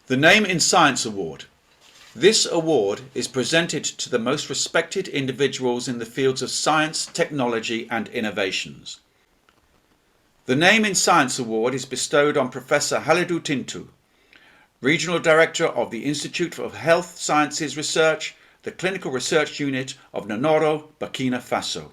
The Name in Science Award. This award is presented to the most respected individuals in the fields of science, technology and innovations. The Name in Science Award is bestowed on Professor Halidou Tinto, Regional Director of the Institute for Health Sciences Research, the Clinical Research Unit of Nanoro, Burkina Faso.